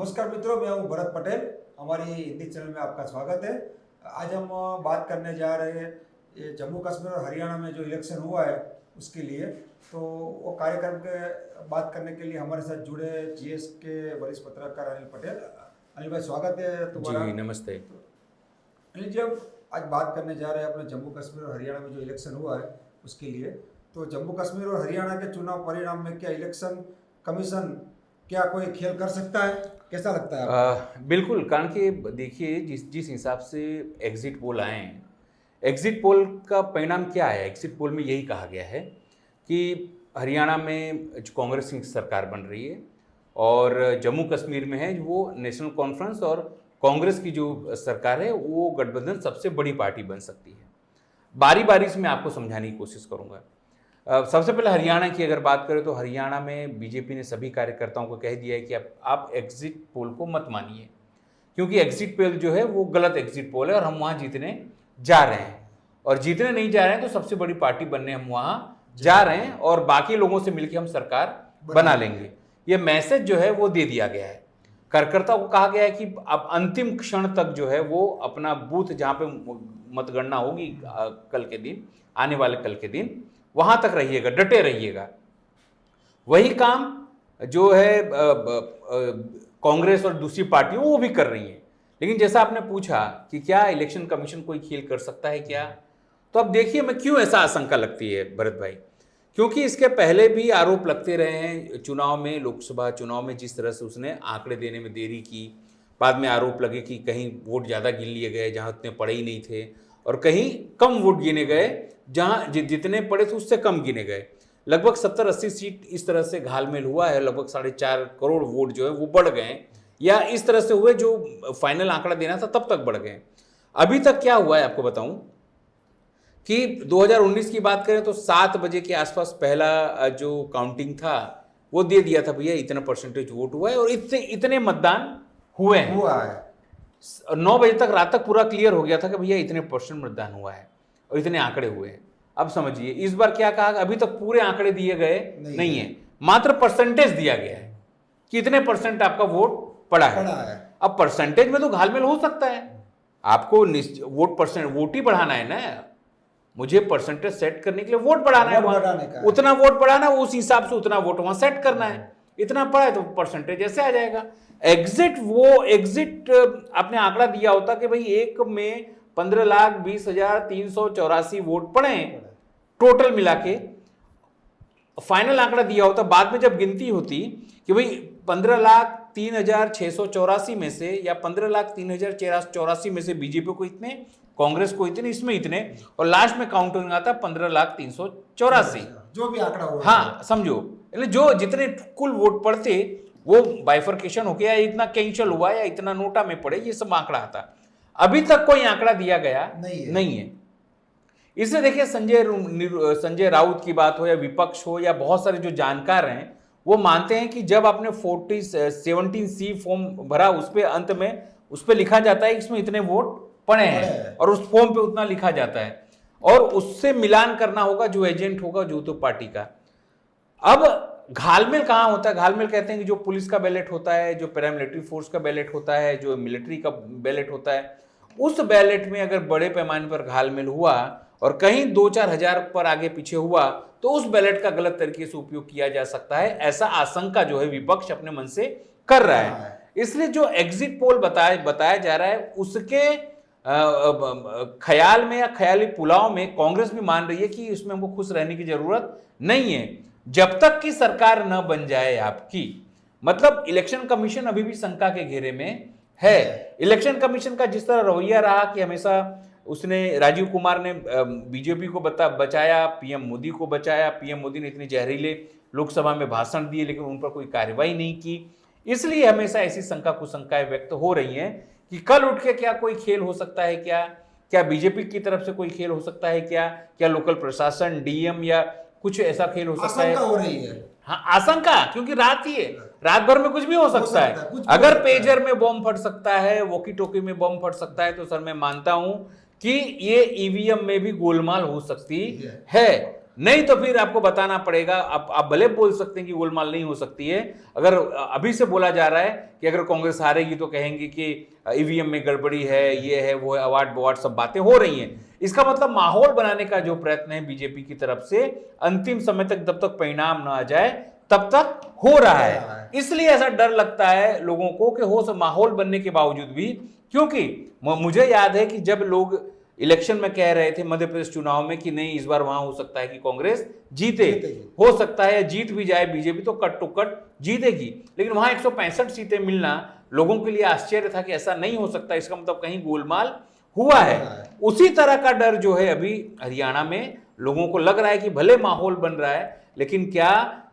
नमस्कार मित्रों, मैं हूं भरत पटेल। हमारी हिंदी चैनल में आपका स्वागत है। आज हम बात करने जा रहे हैं ये जम्मू कश्मीर और हरियाणा में जो इलेक्शन हुआ है उसके लिए। तो वो कार्यक्रम के बात करने के लिए हमारे साथ जुड़े जीएस के वरिष्ठ पत्रकार अनिल पटेल। अनिल भाई, स्वागत है तुम्हारा। जी नमस्ते। अनिल जी, हम आज बात करने जा रहे हैं अपने जम्मू कश्मीर और हरियाणा में जो इलेक्शन हुआ है उसके लिए। तो जम्मू कश्मीर और हरियाणा के चुनाव परिणाम में क्या इलेक्शन कमीशन क्या कोई खेल कर सकता है? कैसा लगता है आपको? बिल्कुल, कारण कि देखिए जिस हिसाब से एग्जिट पोल आए हैं, एग्जिट पोल का परिणाम क्या है? एग्जिट पोल में यही कहा गया है कि हरियाणा में जो कांग्रेस की सरकार बन रही है और जम्मू कश्मीर में है वो नेशनल कॉन्फ्रेंस और कांग्रेस की जो सरकार है वो गठबंधन सबसे बड़ी पार्टी बन सकती है। बारी बारी से मैं आपको समझाने की कोशिश करूँगा। सबसे पहले हरियाणा की अगर बात करें तो हरियाणा में बीजेपी ने सभी कार्यकर्ताओं को कह दिया है कि आप एग्जिट पोल को मत मानिए, क्योंकि एग्जिट पोल जो है वो गलत एग्जिट पोल है और हम वहाँ जीतने जा रहे हैं, और जीतने नहीं जा रहे हैं तो सबसे बड़ी पार्टी बनने हम वहाँ जा रहे हैं और बाकी लोगों से मिलकर हम सरकार बना लेंगे। ये मैसेज जो है वो दे दिया गया है। कार्यकर्ताओं को कहा गया है कि अब अंतिम क्षण तक जो है वो अपना बूथ जहाँ पे मतगणना होगी कल के दिन, आने वाले कल के दिन, वहां तक रहिएगा, डटे रहिएगा। वही काम जो है कांग्रेस और दूसरी पार्टियों वो भी कर रही हैं। लेकिन जैसा आपने पूछा कि क्या इलेक्शन कमीशन कोई खेल कर सकता है क्या, तो अब देखिए मैं क्यों ऐसा आशंका लगती है भरत भाई, क्योंकि इसके पहले भी आरोप लगते रहे हैं चुनाव में, लोकसभा चुनाव में जिस तरह से उसने आंकड़े देने में देरी की, बाद में आरोप लगे कि कहीं वोट ज़्यादा गिन लिए गए जहाँ उतने पड़े ही नहीं थे, और कहीं कम वोट गिने गए जहाँ जितने पड़े थे उससे कम गिने गए। लगभग 70-80 सीट इस तरह से घालमेल हुआ है, लगभग 4.5 करोड़ वोट जो है वो बढ़ गए, या इस तरह से हुए जो फाइनल आंकड़ा देना था तब तक बढ़ गए। अभी तक क्या हुआ है आपको बताऊं कि 2019 की बात करें तो 7 बजे के आसपास पहला जो काउंटिंग था वो दे दिया था, भैया इतना परसेंटेज वोट हुआ है और इतने मतदान हुए हैं। 9 बजे तक, रात तक पूरा क्लियर हो गया था कि भैया इतने परसेंट मतदान हुआ है और इतने आंकड़े हुए हैं। अब समझिए इस बार क्या कहा, अभी तक पूरे आंकड़े दिए गए नहीं है, मात्र परसेंटेज दिया गया है कि इतने परसेंट आपका वोट पड़ा है। अब परसेंटेज में तो घालमेल हो सकता है, आपको वोट ही बढ़ाना है ना, मुझे परसेंटेज सेट करने के लिए वोट बढ़ाना है, उतना वोट बढ़ाना, उस हिसाब से उतना वोट वहां सेट करना है। इतना पड़ा है तो परसेंटेज ऐसे आ जाएगा। एग्जिट आपने आंकड़ा दिया होता कि भाई एक में 15,20,384 वोट पड़े टोटल मिला के, फाइनल आंकड़ा दिया होता। बाद में जब गिनती होती कि भाई 15,03,684 में से या 15,03,684 में से बीजेपी को इतने, कांग्रेस को इतने, इसमें इतने, और लास्ट में काउंटिंग आता 15,03,384 जो भी आंकड़ा हो। हाँ समझो, जो जितने कुल वोट पड़ते वो बाइफर्केशन हो गया, इतना कैंसिल हुआ या इतना नोटा में पड़े, ये सब आंकड़ा आता। अभी तक कोई आंकड़ा दिया गया नहीं है। इसलिए देखिए संजय राउत की बात हो या विपक्ष हो या बहुत सारे जो जानकार हैं वो मानते हैं कि जब आपने 17C फॉर्म भरा, उस पे अंत में उस पे लिखा जाता है इसमें इतने वोट पड़े हैं और उस फॉर्म पे उतना लिखा जाता है, और उससे मिलान करना होगा जो एजेंट होगा जो तो पार्टी का। अब घालमेल कहाँ होता है? घालमेल कहते हैं कि जो पुलिस का बैलेट होता है, जो पैरामिलिट्री फोर्स का बैलेट होता है, जो मिलिट्री का बैलेट होता है, उस बैलेट में अगर बड़े पैमाने पर घालमेल हुआ और कहीं 2-4 हजार पर आगे पीछे हुआ तो उस बैलेट का गलत तरीके से उपयोग किया जा सकता है, ऐसा आशंका जो है विपक्ष अपने मन से कर रहा है। इसलिए जो एग्जिट पोल बताया जा रहा है उसके ख्याल में या ख्याली पुलाव में कांग्रेस भी मान रही है कि इसमें हमको खुश रहने की जरूरत नहीं है जब तक कि सरकार न बन जाए आपकी। मतलब इलेक्शन कमीशन अभी भी शंका के घेरे में है। इलेक्शन कमीशन का जिस तरह रवैया रहा कि हमेशा उसने, राजीव कुमार ने बीजेपी को बचाया, पीएम मोदी को बचाया, पीएम मोदी ने इतने जहरीले लोकसभा में भाषण दिए लेकिन उन पर कोई कार्रवाई नहीं की, इसलिए हमेशा ऐसी शंका कुशंकाएं व्यक्त हो रही हैं कि कल उठ के क्या कोई खेल हो सकता है, क्या बीजेपी की तरफ से कोई खेल हो सकता है, क्या लोकल प्रशासन, डीएम या कुछ ऐसा खेल हो सकता है। हो रही है। हाँ आशंका, क्योंकि रात ही है, रात भर में कुछ भी हो सकता है। अगर पेजर में बम फट सकता है, वॉकी टॉकी में बम फट सकता है, तो सर मैं मानता हूं कि ये ईवीएम में भी गोलमाल हो सकती है। नहीं तो फिर आपको बताना पड़ेगा। आप भले बोल सकते हैं कि गोलमाल नहीं हो सकती है, अगर अभी से बोला जा रहा है कि अगर कांग्रेस हारेगी तो कहेंगे कि ईवीएम में गड़बड़ी है, ये है, वो है, अवार्ड बवार्ड सब बातें हो रही हैं। इसका मतलब माहौल बनाने का जो प्रयत्न है बीजेपी की तरफ से, अंतिम समय तक जब तक परिणाम ना आ जाए तब तक हो रहा है। इसलिए ऐसा डर लगता है लोगों को कि हो सब माहौल बनने के बावजूद भी, क्योंकि मुझे याद है कि जब लोग इलेक्शन में कह रहे थे मध्य प्रदेश चुनाव में कि नहीं इस बार वहां हो सकता है कि कांग्रेस जीते, हो सकता है जीत भी जाए बीजेपी तो कट टू कट जीतेगी, लेकिन वहां 165 सीटें मिलना लोगों के लिए आश्चर्य था कि ऐसा नहीं हो सकता, इसका मतलब कहीं गोलमाल हुआ है। उसी तरह का डर जो है अभी हरियाणा में लोगों को लग रहा है कि भले माहौल बन रहा है, लेकिन क्या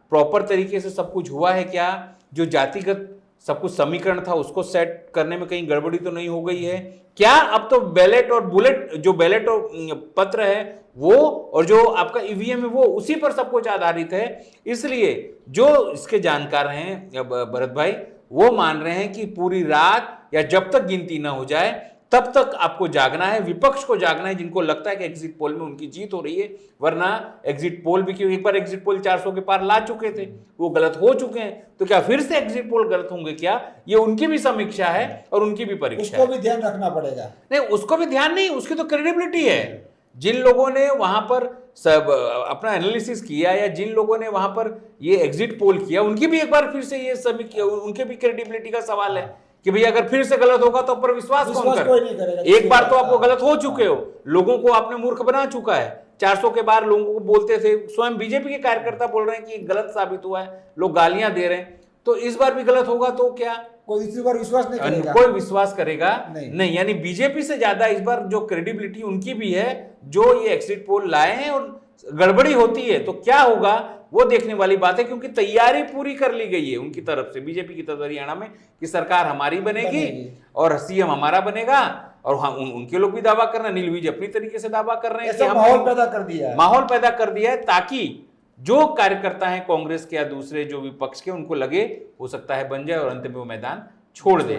प्रॉपर तरीके से सब कुछ हुआ है, क्या जो जातिगत सब कुछ समीकरण था उसको सेट करने में कहीं गड़बड़ी तो नहीं हो गई है क्या? अब तो बैलेट और बुलेट, जो बैलेट और पत्र है वो, और जो आपका ईवीएम है वो, उसी पर सब कुछ आधारित है। इसलिए जो इसके जानकार हैं भरत भाई, वो मान रहे हैं कि पूरी रात या जब तक गिनती ना हो जाए तब तक आपको जागना है, विपक्ष को जागना है, जिनको लगता है कि एग्जिट पोल में उनकी जीत हो रही है। वरना एग्जिट पोल भी, क्यों एक बार एग्जिट पोल 400 के पार ला चुके थे, वो गलत हो चुके हैं, तो क्या फिर से एग्जिट पोल गलत होंगे क्या? ये उनकी भी समीक्षा है और उनकी भी परीक्षा है, उसको भी ध्यान रखना पड़ेगा। नहीं उसको भी ध्यान नहीं, उसकी तो क्रेडिबिलिटी है। जिन लोगों ने वहां पर सब अपना एनालिसिस किया या जिन लोगों ने वहां पर ये एग्जिट पोल किया, उनकी भी एक बार फिर से ये समीक्षा, उनके भी क्रेडिबिलिटी का सवाल है कि भैया अगर फिर से गलत होगा तो पर विश्वास कौन करेगा? एक बार तो आपको गलत हो चुके हो, लोगों को आपने मूर्ख बना चुका है। 400 के बार लोगों को बोलते थे, स्वयं बीजेपी के कार्यकर्ता बोल रहे हैं कि गलत साबित हुआ है, लोग गालियां दे रहे हैं, तो इस बार भी गलत होगा तो क्या कोई इस बार विश्वास नहीं करेगा? कोई विश्वास करेगा नहीं। यानी बीजेपी से ज्यादा इस बार जो क्रेडिबिलिटी उनकी भी है, जो ये एग्जिट पोल लाए हैं, और गड़बड़ी होती है तो क्या होगा वो देखने वाली बात है, क्योंकि तैयारी पूरी कर ली गई है उनकी तरफ से, बीजेपी की तरफ हरियाणा में, कि सरकार हमारी बनेगी और सीएम हमारा बनेगा। और हाँ, उनके लोग भी दावा कर रहे हैं, नीलवीज अपनी तरीके से दावा कर रहे हैं कि माहौल पैदा कर दिया है, माहौल पैदा कर दिया है, ताकि जो कार्यकर्ता हैं कांग्रेस के या दूसरे जो विपक्ष के, उनको लगे हो सकता है बन जाए और अंत में वो मैदान छोड़ दे।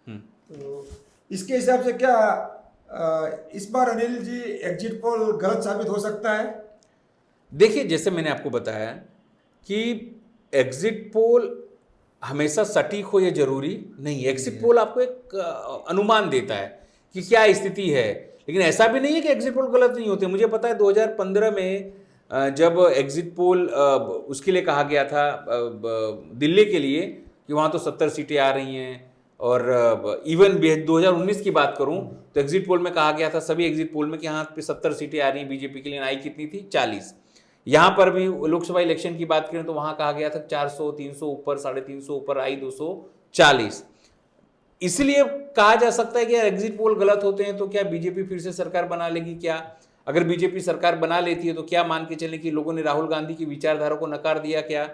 तो इसके हिसाब से क्या इस बार अनिल जी एग्जिट पोल गलत साबित हो सकता है? देखिए, जैसे मैंने आपको बताया कि एग्जिट पोल हमेशा सटीक हो ये जरूरी नहीं। एग्जिट पोल आपको एक अनुमान देता है कि क्या स्थिति है, लेकिन ऐसा भी नहीं है कि एग्जिट पोल गलत नहीं होते। मुझे पता है 2015 में जब एग्जिट पोल उसके लिए कहा गया था दिल्ली के लिए कि वहाँ तो 70 सीटें आ रही हैं, और इवन 2019 की बात करूं तो एग्जिट पोल में कहा गया था, सभी एग्जिट पोल में कि यहाँ पे 70 सीटें आ रही हैं बीजेपी के लिए, आई कितनी थी? 40। यहाँ पर भी लोकसभा इलेक्शन की बात करें तो वहाँ कहा गया था 400, 300 ऊपर, 350 ऊपर, आई 240। इसलिए कहा जा सकता है कि यार एग्जिट पोल गलत होते हैं तो क्या बीजेपी फिर से सरकार बना लेगी क्या? अगर बीजेपी सरकार बना लेती है तो क्या मान के चलें कि लोगों ने राहुल गांधी की विचारधारा को नकार दिया क्या?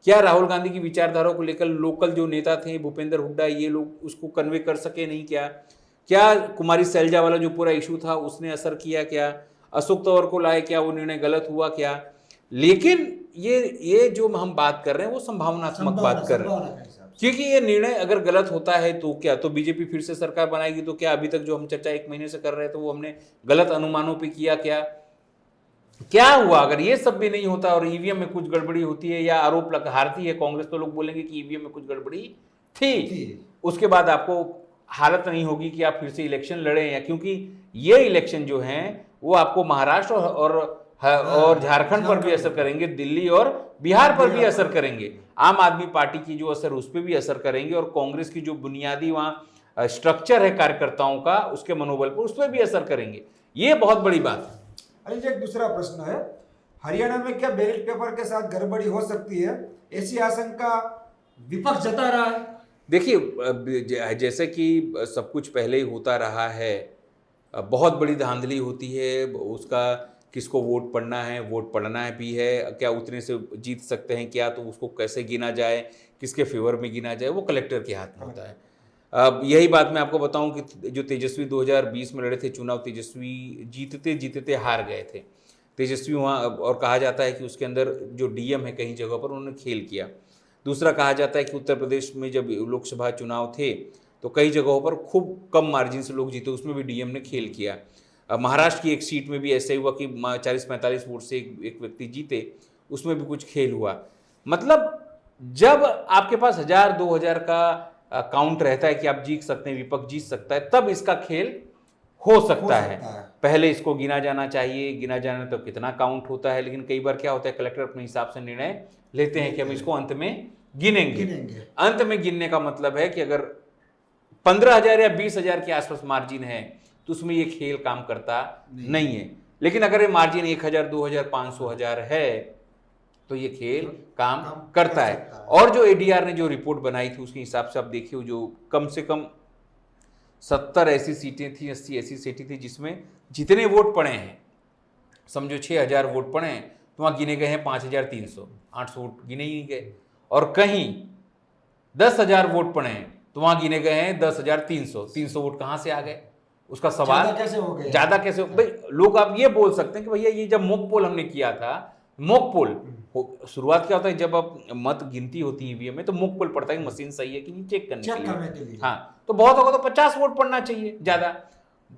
क्या राहुल गांधी की विचारधारा को लेकर लोकल जो नेता थे, भूपेंद्र हुड्डा, ये लोग उसको कन्वे कर सके नहीं क्या? क्या कुमारी सैलजा वाला जो पूरा इशू था उसने असर किया क्या? अशोक तंवर को लाए क्या, वो निर्णय गलत हुआ क्या? लेकिन ये जो हम बात कर रहे हैं वो संभावनात्मक बात कर रहे हैं, क्योंकि ये निर्णय अगर गलत होता है तो क्या, तो बीजेपी फिर से सरकार बनाएगी तो क्या? अभी तक जो हम चर्चा 1 महीने से कर रहे थे वो हमने गलत अनुमानों पे किया क्या हुआ अगर ये सब भी नहीं होता और ईवीएम में कुछ गड़बड़ी होती है या आरोप हारती है कांग्रेस, तो लोग बोलेंगे कि ईवीएम में कुछ गड़बड़ी थी। उसके बाद आपको हालत नहीं होगी कि आप फिर से इलेक्शन लड़ें, या क्योंकि ये इलेक्शन जो हैं वो आपको महाराष्ट्र और झारखंड पर भी असर करेंगे, दिल्ली और बिहार पर भी असर करेंगे, आम आदमी पार्टी की जो असर उस पर भी असर करेंगे, और कांग्रेस की जो बुनियादी वहाँ स्ट्रक्चर है कार्यकर्ताओं का, उसके मनोबल पर, उस पर भी असर करेंगे। ये बहुत बड़ी बात है। अनिल जी, एक दूसरा प्रश्न है, हरियाणा में क्या बैलेट पेपर के साथ गड़बड़ी हो सकती है? ऐसी आशंका विपक्ष जता रहा है। देखिए, जैसे कि सब कुछ पहले ही होता रहा है, बहुत बड़ी धांधली होती है, उसका किसको वोट पड़ना है, वोट पड़ना है भी है, क्या उतने से जीत सकते हैं क्या, तो उसको कैसे गिना जाए, किसके फेवर में गिना जाए, वो कलेक्टर के हाथ में होता है। अब यही बात मैं आपको बताऊं कि जो तेजस्वी 2020 में लड़े थे चुनाव, तेजस्वी जीतते जीतते हार गए थे तेजस्वी वहाँ, और कहा जाता है कि उसके अंदर जो डीएम है कहीं जगह पर उन्होंने खेल किया। दूसरा कहा जाता है कि उत्तर प्रदेश में जब लोकसभा चुनाव थे तो कई जगहों पर खूब कम मार्जिन से लोग जीते, उसमें भी डीएम ने खेल किया। महाराष्ट्र की एक सीट में भी ऐसे हुआ कि 40-45 वोट से एक व्यक्ति जीते, उसमें भी कुछ खेल हुआ। मतलब जब आपके पास 1000-2000 का काउंट रहता है कि आप जीत सकते हैं, विपक्ष जीत सकता है, तब इसका खेल हो सकता है। पहले इसको गिना जाना चाहिए, गिना जाना तो कितना काउंट होता है, लेकिन कई बार क्या होता है कलेक्टर अपने हिसाब से निर्णय लेते हैं कि हम इसको अंत में गिनेंगे। अंत में गिनने का मतलब है कि अगर 15,000 या 20,000 के आसपास मार्जिन है तो उसमें ये खेल काम करता नहीं है। लेकिन अगर ये मार्जिन 1,000, 2,000, 500,000 है तो ये खेल काम करता है। और जो एडीआर ने जो रिपोर्ट बनाई थी उसके हिसाब से आप देखिए, जो कम से कम 70 ऐसी सीटें थी, 80 ऐसी सीटें थी जिसमें जितने वोट पड़े हैं, समझो 6,000 वोट पड़े हैं तो वहाँ गिने गए हैं 5,300, 800 वोट गिने ही नहीं गए। और कहीं 10,000 वोट पड़े हैं तो वहाँ गिने गए हैं 10,300। 300 वोट कहाँ से आ गए? उसका सवाल ज़्यादा कैसे हो गए? भाई लोग आप ये बोल सकते हैं कि भैया ये जब मॉक पोल हमने किया था, मॉक पोल शुरुआत क्या होता है जब आप मत गिनती होती है ईवीएम में, तो मॉक पोल पड़ता है कि मशीन सही है कि नहीं चेक करने के लिए। हाँ, तो बहुत होगा तो 50 वोट पड़ना चाहिए ज्यादा,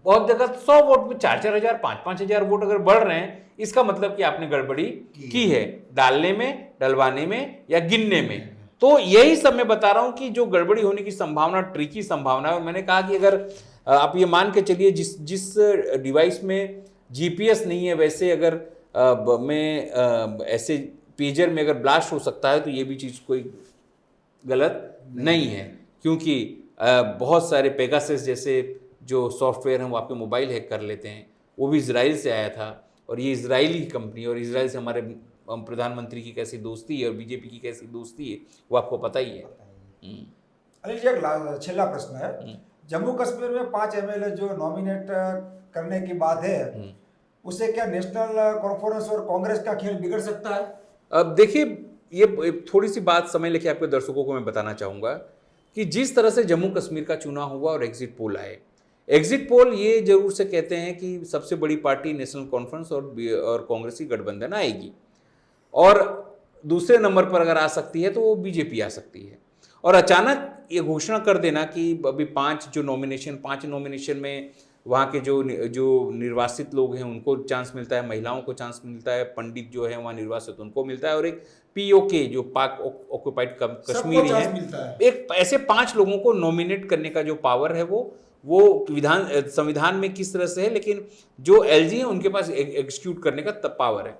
बहुत जगह 100 वोट में 4-4 हजार 5-5 हजार वोट अगर बढ़ रहे हैं, इसका मतलब कि आपने गड़बड़ी की है डालने में, डलवाने में या गिनने में। तो यही सब मैं बता रहा हूं कि जो गड़बड़ी होने की संभावना, ट्रिकी संभावना है। और मैंने कहा कि अगर आप ये मान के चलिए जिस डिवाइस में जीपीएस नहीं है, वैसे अगर में ऐसे पेजर में अगर ब्लास्ट हो सकता है तो ये भी चीज़ कोई गलत नहीं है, क्योंकि बहुत सारे पेगासस जैसे जो सॉफ्टवेयर हैं वो आपके मोबाइल हैक कर लेते हैं। वो भी इजराइल से आया था और ये इजरायली कंपनी, और इजराइल से हमारे प्रधानमंत्री की कैसी दोस्ती है और बीजेपी की कैसी दोस्ती है वो आपको पता ही है। अनिल जी, एक छेल्ला प्रश्न है। जम्मू कश्मीर में 5 एमएलए जो नॉमिनेट करने की बात है, उससे क्या नेशनल कॉन्फ्रेंस और कांग्रेस का खेल बिगड़ सकता है? अब देखिए, ये थोड़ी सी बात समय लेके आपके दर्शकों को मैं बताना चाहूँगा कि जिस तरह से जम्मू कश्मीर का चुनाव हुआ और एग्जिट पोल आए, एग्जिट पोल ये जरूर से कहते हैं कि सबसे बड़ी पार्टी नेशनल कॉन्फ्रेंस और कांग्रेस की गठबंधन आएगी, और दूसरे नंबर पर अगर आ सकती है तो वो बीजेपी आ सकती है। और अचानक ये घोषणा कर देना कि अभी 5 नॉमिनेशन में वहाँ के जो निर्वासित लोग हैं उनको चांस मिलता है, महिलाओं को चांस मिलता है, पंडित जो है वहाँ निर्वासित उनको मिलता है, और एक पीओके जो पाक ऑक्युपाइड कश्मीरी है, एक ऐसे 5 लोगों को नॉमिनेट करने का जो पावर है वो संविधान में किस तरह से है, लेकिन जो एलजी है उनके पास एग्जीक्यूट करने का पावर है।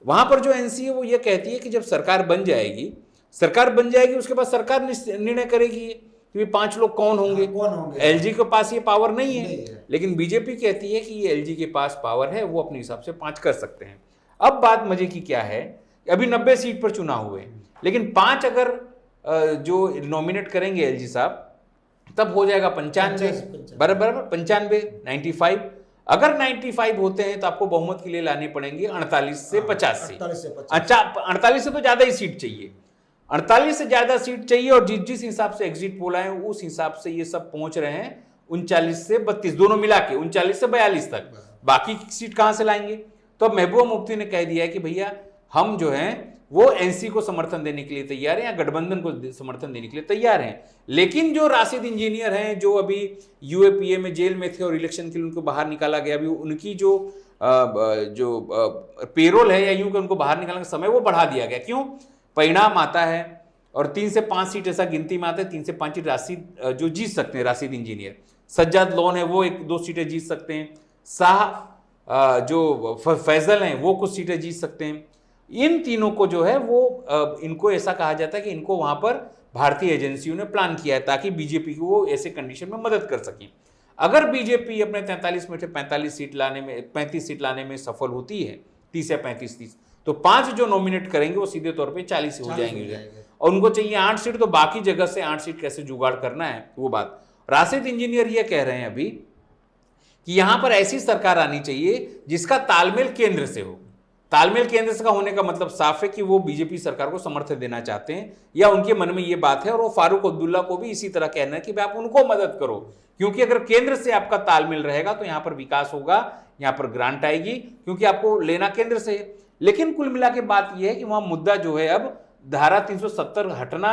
वहाँ पर जो एनसी है वो ये कहती है कि जब सरकार बन जाएगी उसके बाद सरकार निर्णय करेगी कि 5 लोग कौन होंगे। एलजी के पास ये पावर नहीं है, लेकिन बीजेपी कहती है कि ये एलजी के पास पावर है, वो अपने हिसाब से 5 कर सकते हैं। अब बात मजे की क्या है, अभी 90 सीट पर चुनाव हुए, लेकिन 5 अगर जो नॉमिनेट करेंगे एलजी साहब, तब हो जाएगा 95, बराबर 95, 95। अगर 95 होते हैं तो आपको बहुमत के लिए लाने पड़ेंगे 48 से 50 सीट। अच्छा, 48 से तो ज्यादा ही सीट चाहिए, 48 से ज्यादा सीट चाहिए। और जिस हिसाब से एग्जिट पोल आए उस हिसाब से ये सब पहुंच रहे हैं 39 से 32, दोनों मिला के 39 से 42 तक। बाकी सीट कहां से लाएंगे? तो अब महबूबा मुफ्ती ने कह दिया है कि भैया हम जो हैं वो एनसी को समर्थन देने के लिए तैयार हैं या गठबंधन को समर्थन देने के लिए तैयार हैं, लेकिन जो राशिद इंजीनियर हैं जो अभी यूएपीए में जेल में थे और इलेक्शन के लिए उनको बाहर निकाला गया, अभी उनकी जो पेरोल है या यूं कि उनको बाहर निकालने का समय वो बढ़ा दिया गया। क्यों? परिणाम आता है और 3 से 5 सीट ऐसा गिनती में आता है, 3 से 5 सीट राशिद जो जीत सकते हैं, राशिद इंजीनियर। सज्जाद लोन है वो 1-2 सीटें जीत सकते हैं, शाह जो फैजल हैं वो कुछ सीटें जीत सकते हैं। इन तीनों को जो है वो इनको ऐसा कहा जाता है कि इनको वहां पर भारतीय एजेंसियों ने प्लान किया है ताकि बीजेपी को वो ऐसे कंडीशन में मदद कर सकें। अगर बीजेपी अपने 43 में से 35 सीट लाने में सफल होती है, 30 या 35, तो 5 जो नॉमिनेट करेंगे वो सीधे तौर पे 40 हो जाएंगे और उनको चाहिए 8 सीट, तो बाकी जगह से 8 सीट कैसे जुगाड़ करना है वो बात। राशिद इंजीनियर ये कह रहे हैं अभी कि यहां पर ऐसी सरकार आनी चाहिए जिसका तालमेल केंद्र से हो। तालमेल केंद्र से का होने का मतलब साफ है कि वो बीजेपी सरकार को समर्थन देना चाहते हैं या उनके मन में ये बात है, और वो फारूक अब्दुल्ला को भी इसी तरह कहना है कि आप उनको मदद करो, क्योंकि अगर केंद्र से आपका तालमेल रहेगा तो यहां पर विकास होगा, यहां पर ग्रांट आएगी, क्योंकि आपको लेना केंद्र से है। लेकिन कुल मिला के बात यह है कि वहां मुद्दा जो है अब धारा 370 हटना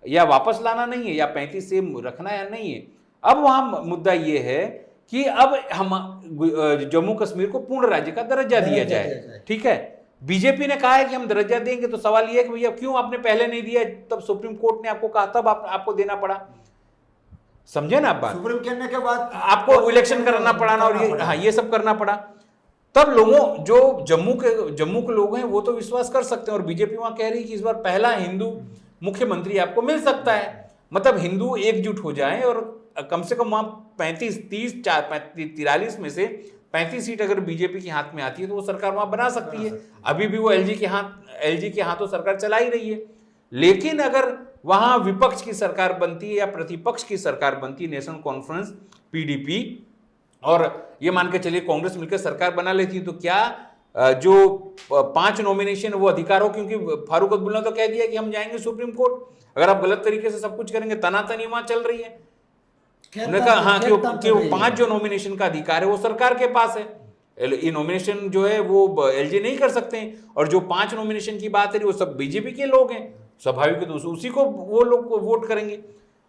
या वापस लाना नहीं है, या 35 से रखना या नहीं है। अब वहां मुद्दा यह है कि अब हम जम्मू कश्मीर को पूर्ण राज्य का दर्जा दिया जाए। ठीक है, बीजेपी ने कहा है कि हम दर्जा देंगे, तो सवाल यह है कि भैया क्यों आपने पहले नहीं दिया, तब सुप्रीम कोर्ट ने आपको कहा, तब आपको देना पड़ा। समझे ना आप बात? सुप्रीम कहने के बाद आपको इलेक्शन कराना पड़ा ना, और हाँ ये सब करना पड़ा। तब लोगों जो जम्मू के लोग हैं वो तो विश्वास कर सकते हैं, और बीजेपी वहां कह रही है कि इस बार पहला हिंदू मुख्यमंत्री आपको मिल सकता है। मतलब हिंदू एकजुट हो जाएं और कम से कम वहां 43 में से 35 सीट अगर बीजेपी के हाथ में आती है तो वो सरकार वहां बना सकती है। अभी भी वो एलजी के हाथों सरकार चला ही रही है। लेकिन अगर वहां विपक्ष की सरकार बनती है या प्रतिपक्ष की सरकार बनती है, नेशनल कॉन्फ्रेंस पीडीपी और ये मान के चलिए कांग्रेस मिलकर सरकार बना लेती है, तो क्या जो 5 नॉमिनेशन वो अधिकार हो? क्योंकि फारूक अब्दुल्ला ने तो कह दिया कि हम जाएंगे सुप्रीम कोर्ट, अगर आप गलत तरीके से सब कुछ करेंगे। तनातनी वहां चल रही है। उन्होंने कहा हाँ कि वो 5 जो नॉमिनेशन का अधिकार है वो सरकार के पास है, ये नॉमिनेशन जो है वो एलजी नहीं कर सकते हैं। और जो 5 नॉमिनेशन की बात है वो सब बीजेपी के लोग हैं, स्वाभाविक है तो उसी को वो लोग वोट करेंगे।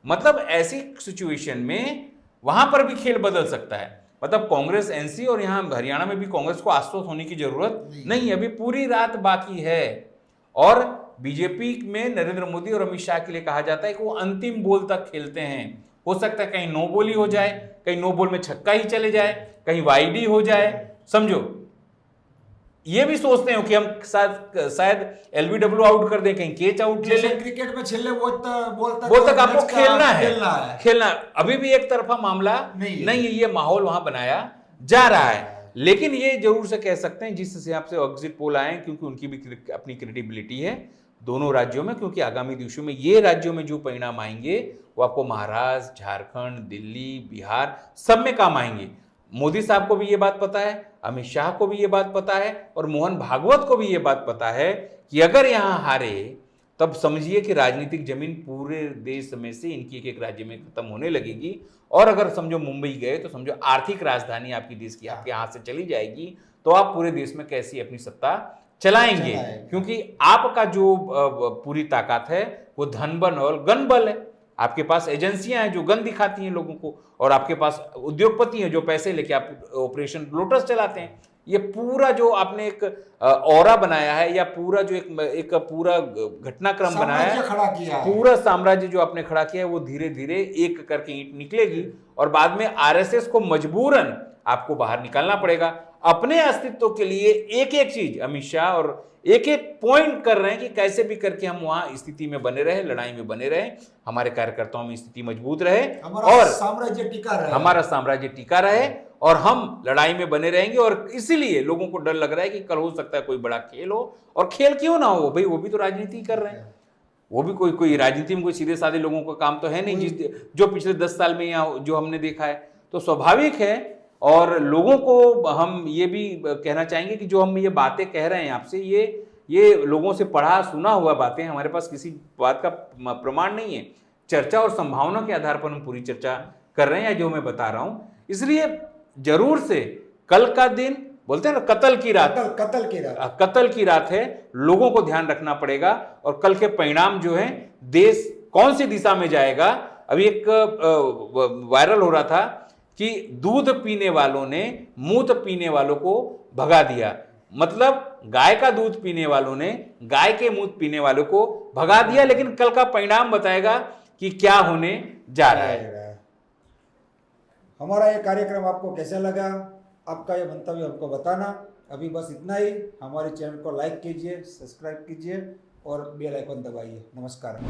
मतलब ऐसी सिचुएशन में वहां पर भी खेल बदल सकता है। मतलब कांग्रेस एनसी और यहाँ हरियाणा में भी कांग्रेस को आश्वस्त होने की जरूरत नहीं है, अभी पूरी रात बाकी है। और बीजेपी में नरेंद्र मोदी और अमित शाह के लिए कहा जाता है कि वो अंतिम बॉल तक खेलते हैं। हो सकता है कहीं नो बॉल ही हो जाए, कहीं नो बॉल में छक्का ही चले जाए, कहीं वाइड हो जाए, समझो। ये भी सोचते हो कि हम शायद एलबीडब्ल्यू आउट कर दें, कहीं कैच आउट ले लें। क्रिकेट में छेल्ले बॉल तक आपको खेलना है। अभी भी एक तरफा मामला नहीं है, ये माहौल वहां बनाया जा रहा है। लेकिन ये जरूर से कह सकते हैं जिस हिसाब से एग्जिट पोल आए, क्योंकि उनकी भी अपनी क्रेडिबिलिटी है दोनों राज्यों में, क्योंकि आगामी दिवसों में ये राज्यों में जो परिणाम आएंगे वो आपको महाराष्ट्र, झारखंड, दिल्ली, बिहार सब में काम आएंगे। मोदी साहब को भी ये बात पता है, अमित शाह को भी ये बात पता है, और मोहन भागवत को भी ये बात पता है कि अगर यहां हारे तब समझिए कि राजनीतिक जमीन पूरे देश में से इनकी एक राज्य में खत्म होने लगेगी। और अगर समझो मुंबई गए तो समझो आर्थिक राजधानी आपकी देश की आपके हाथ से चली जाएगी, तो आप पूरे देश में कैसी अपनी सत्ता चलाएंगे? क्योंकि आपका जो पूरी ताकत है वो धन बल और गन बल है। आपके पास एजेंसियां हैं जो गन दिखाती हैं लोगों को, और आपके पास उद्योगपति हैं जो पैसे लेके आप ऑपरेशन लोटस चलाते हैं। ये पूरा जो आपने एक ऑरा बनाया है, या पूरा जो एक पूरा घटनाक्रम बनाया है, पूरा साम्राज्य जो आपने खड़ा किया है, वो धीरे धीरे एक करके ईंट निकलेगी और बाद में आरएसएस को मजबूरन आपको बाहर निकालना पड़ेगा। अपने अस्तित्व के लिए एक एक चीज अमित शाह और एक एक पॉइंट कर रहे हैं कि कैसे भी करके हम वहां स्थिति में बने रहे, लड़ाई में बने रहे, हमारे कार्यकर्ताओं में स्थिति मजबूत रहे और हमारा साम्राज्य टिका रहे और हम लड़ाई में बने रहेंगे। और इसीलिए लोगों को डर लग रहा है कि कल हो सकता है कोई बड़ा खेल हो, और खेल क्यों ना हो भाई, वो भी तो राजनीति कर रहे हैं, वो भी कोई राजनीति में कोई सीधे साधे लोगों का काम तो है नहीं, जो पिछले 10 साल में यहाँ जो हमने देखा है। तो स्वाभाविक है, और लोगों को हम ये भी कहना चाहेंगे कि जो हम ये बातें कह रहे हैं आपसे, ये लोगों से पढ़ा सुना हुआ बातें, हमारे पास किसी बात का प्रमाण नहीं है, चर्चा और संभावना के आधार पर हम पूरी चर्चा कर रहे हैं जो मैं बता रहा हूं। इसलिए जरूर से कल का दिन बोलते हैं ना, कत्ल की रात है, लोगों को ध्यान रखना पड़ेगा। और कल के परिणाम जो है, देश कौन सी दिशा में जाएगा। अभी एक वायरल हो रहा था कि दूध पीने वालों ने मूत पीने वालों को भगा दिया, मतलब गाय का दूध पीने वालों ने गाय के मूत पीने वालों को भगा दिया। लेकिन कल का परिणाम बताएगा कि क्या होने जा रहा है। हमारा ये कार्यक्रम आपको कैसा लगा, आपका ये मंतव्य हमको बताना। अभी बस इतना ही। हमारे चैनल को लाइक कीजिए, सब्सक्राइब कीजिए और बेल आइकन दबाइए। नमस्कार।